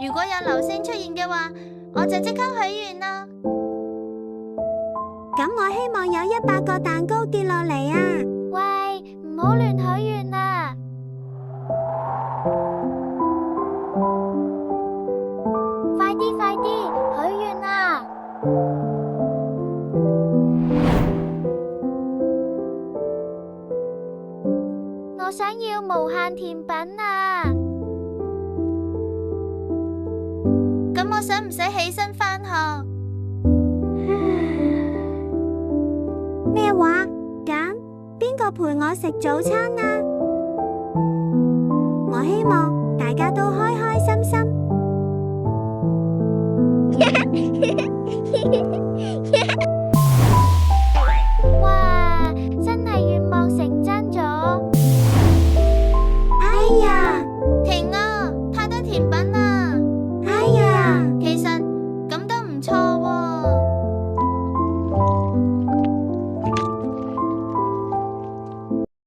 如果有流星出現嘅話，我就即刻許願啦。咁我希望有100個蛋糕跌落嚟啊！喂，唔好亂許願啊！快啲快啲許願啊！我想要無限甜品啊！咁我使唔使起身返學？咩話？咁邊個陪我食早餐啊？我希望大家都開開心心。哇，真係願望成真咗！哎呀，停啊！太多甜品